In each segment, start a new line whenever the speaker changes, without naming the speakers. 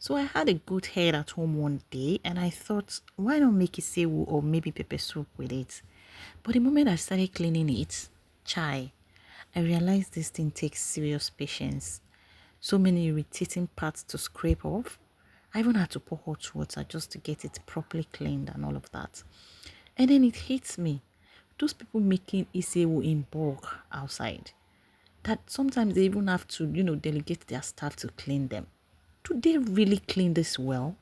So I had a good head at home one day and I thought, why not make Isi Ewu or maybe pepper soup with it? But the moment I started cleaning it, chai, I realized this thing takes serious patience. So many irritating parts to scrape off. I even had to pour hot water just to get it properly cleaned and all of that. And then it hits me. Those people making Isi Ewu in bulk outside, that sometimes they even have to, delegate their staff to clean them. Do they really clean this well?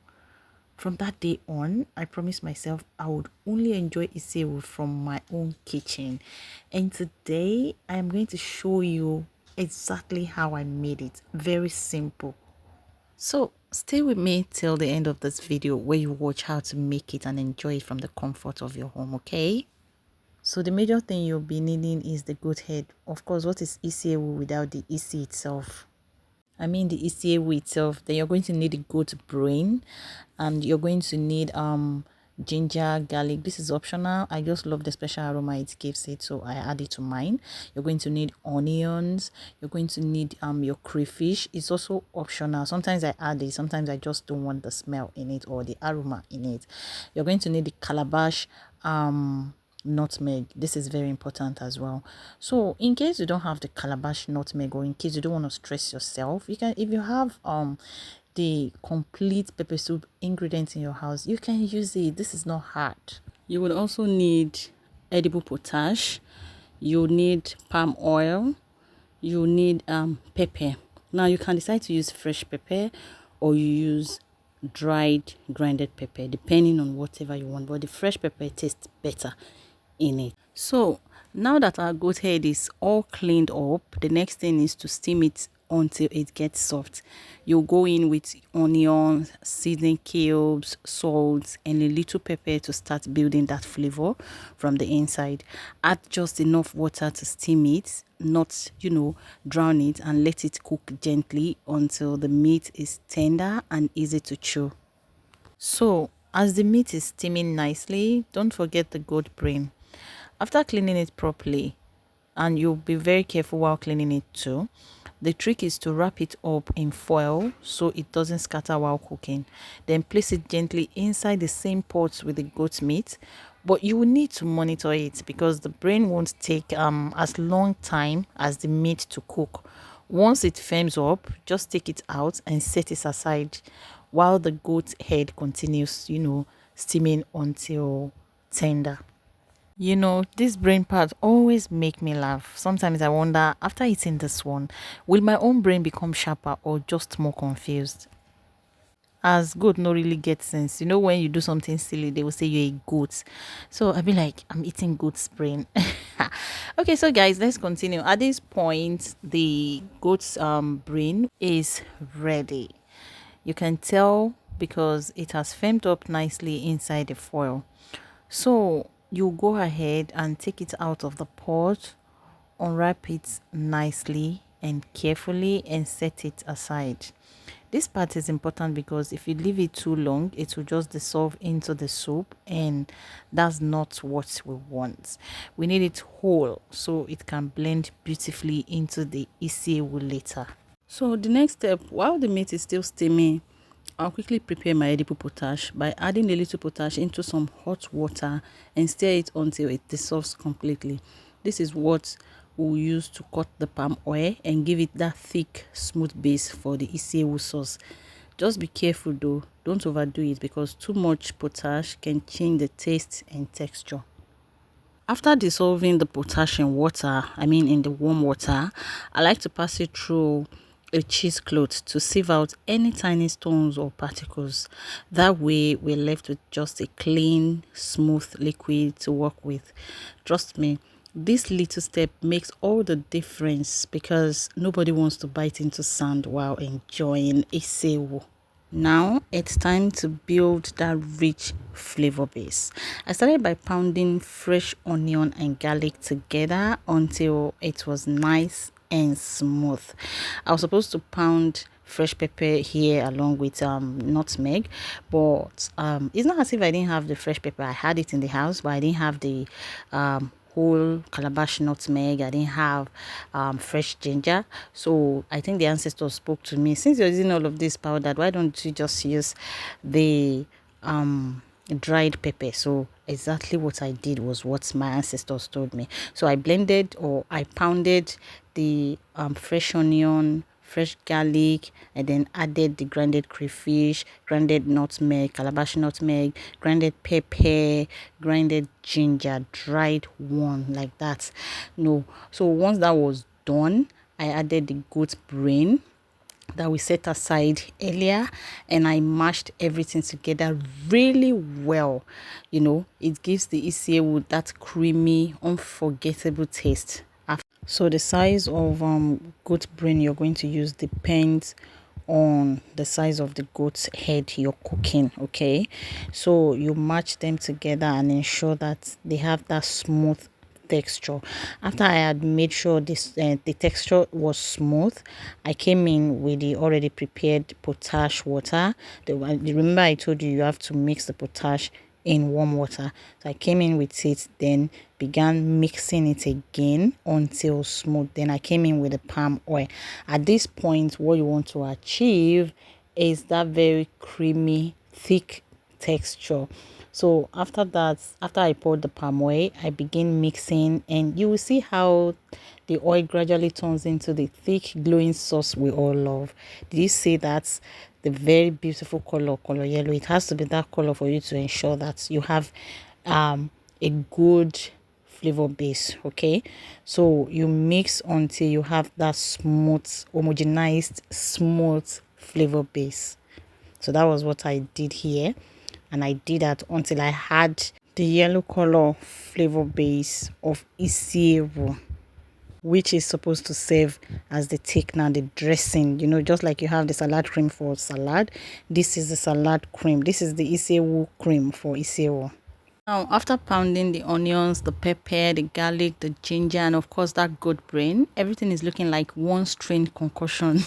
From that day on, I promised myself I would only enjoy Isi Ewu from my own kitchen. And today, I am going to show you exactly how I made it. Very simple. So stay with me till the end of this video where you watch how to make it and enjoy it from the comfort of your home, okay? So the major thing you'll be needing is the goat head. Of course, what is Isi Ewu without the Isi itself? I mean the Isi Ewu itself. Then you're going to need the goat brain, and you're going to need ginger, garlic. This is optional. I just love the special aroma it gives it, so I add it to mine. You're going to need onions. You're going to need your crayfish. It's also optional. Sometimes I add it, sometimes I just don't want the smell in it or the aroma in it. You're going to need the calabash nutmeg. This is very important as well. So in case you don't have the calabash nutmeg, or in case you don't want to stress yourself, you can, if you have the complete pepper soup ingredients in your house, you can use it. This is not hard. You would also need edible potash. You need palm oil. You need pepper. Now you can decide to use fresh pepper or you use dried grinded pepper, depending on whatever you want, but the fresh pepper tastes better in it. So now that our goat head is all cleaned up, the next thing is to steam it until it gets soft. You'll go in with onions, seasoning cubes, salt, and a little pepper to start building that flavor from the inside. Add just enough water to steam it, not drown it, and let it cook gently until the meat is tender and easy to chew. So as the meat is steaming nicely, don't forget the goat brain. After cleaning it properly, and you'll be very careful while cleaning it too, the trick is to wrap it up in foil so it doesn't scatter while cooking. Then place it gently inside the same pot with the goat meat, but you will need to monitor it because the brain won't take as long time as the meat to cook. Once it firms up, just take it out and set it aside while the goat head continues, steaming until tender. This brain part always make me laugh. Sometimes I wonder, after eating this one, will my own brain become sharper or just more confused? As goat no really get sense. When you do something silly, they will say you're a goat. So I'll be like, I'm eating goat's brain. Okay, so guys, let's continue. At this point, the goat's brain is ready. You can tell because it has firmed up nicely inside the foil. So you go ahead and take it out of the pot, unwrap it nicely and carefully and set it aside. This part is important because if you leave it too long, it will just dissolve into the soup, and that's not what we want. We need it whole so it can blend beautifully into the Isi Ewu later. So the next step, while the meat is still steaming, I'll quickly prepare my edible potash by adding a little potash into some hot water and stir it until it dissolves completely. This is what we'll use to cut the palm oil and give it that thick, smooth base for the Isi Ewu sauce. Just be careful though, don't overdo it because too much potash can change the taste and texture. After dissolving the potash in water, in the warm water, I like to pass it through a cheesecloth to sieve out any tiny stones or particles. That way we're left with just a clean, smooth liquid to work with. Trust me, this little step makes all the difference because nobody wants to bite into sand while enjoying Isi Ewu. Now it's time to build that rich flavor base. I started by pounding fresh onion and garlic together until it was nice and smooth. I was supposed to pound fresh pepper here along with nutmeg, but it's not as if I didn't have the fresh pepper. I had it in the house, but I didn't have the whole calabash nutmeg. I didn't have fresh ginger. So I think the ancestors spoke to me, since you're using all of this powder, why don't you just use the dried pepper? So exactly what I did was what my ancestors told me. So I blended, or I pounded the fresh onion, fresh garlic, and then added the grounded crayfish, grounded nutmeg, calabash nutmeg, grounded pepper, grounded ginger, dried one, like that. No, so once that was done, I added the goat brain that we set aside earlier, and I mashed everything together really well. It gives the Isi Ewu that creamy, unforgettable taste. So the size of goat brain you're going to use depends on the size of the goat's head you're cooking. Okay, so you match them together and ensure that they have that smooth texture. After I had made sure the texture was smooth, I came in with the already prepared potash water. Remember I told you have to mix the potash in warm water. So I came in with it, then began mixing it again until smooth. Then I came in with the palm oil. At this point, what you want to achieve is that very creamy, thick texture. So after that, after I poured the palm oil, I begin mixing, and you will see how the oil gradually turns into the thick glowing sauce we all love. Did you see that? The very beautiful color yellow. It has to be that color for you to ensure that you have a good flavor base. Okay, so you mix until you have that smooth, homogenized, smooth flavor base. So that was what I did here, and I did that until I had the yellow color flavor base of Isi Ewu, which is supposed to serve as the thickener, the dressing. Just like you have the salad cream for salad, this is the salad cream. This is the Isi Ewu cream for Isi Ewu. Now, after pounding the onions, the pepper, the garlic, the ginger, and of course that goat brain, everything is looking like one strained concoction.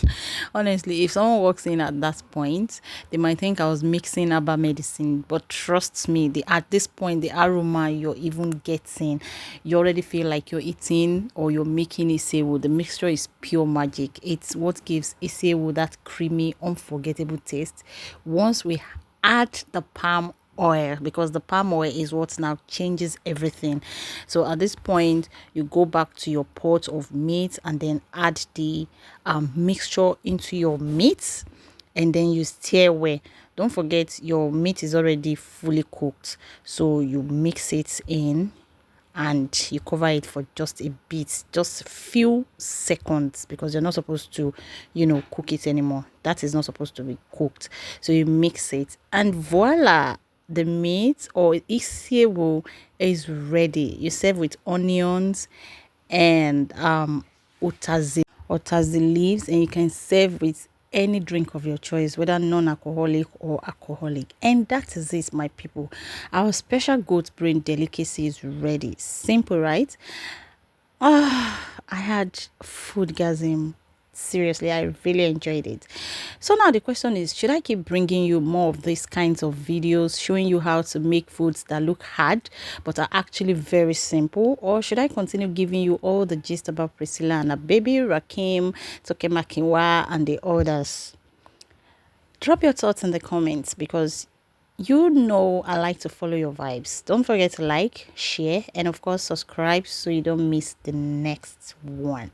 Honestly, if someone walks in at that point, they might think I was mixing herbal medicine. But trust me, at this point, the aroma you're even getting, you already feel like you're eating or you're making Isi Ewu. The mixture is pure magic. It's what gives Isi Ewu that creamy, unforgettable taste. Once we add the palm oil, because the palm oil is what now changes everything. So at this point, you go back to your pot of meat and then add the mixture into your meat, and then you stir well. Don't forget your meat is already fully cooked, so you mix it in and you cover it for just a bit, just few seconds, because you're not supposed to cook it anymore. That is not supposed to be cooked. So you mix it, and voila, the meat or Isi Ewu is ready. You serve with onions and utazi leaves, and you can serve with any drink of your choice, whether non-alcoholic or alcoholic. And that is it, my people. Our special goat brain delicacy is ready. Simple, right? I had food gasm. Seriously, I really enjoyed it. So now the question is, should I keep bringing you more of these kinds of videos showing you how to make foods that look hard but are actually very simple, or should I continue giving you all the gist about Priscilla and her baby Rakeem, Tokemakinwa, and the others? Drop your thoughts in the comments, because I like to follow your vibes. Don't forget to like, share, and of course subscribe so you don't miss the next one.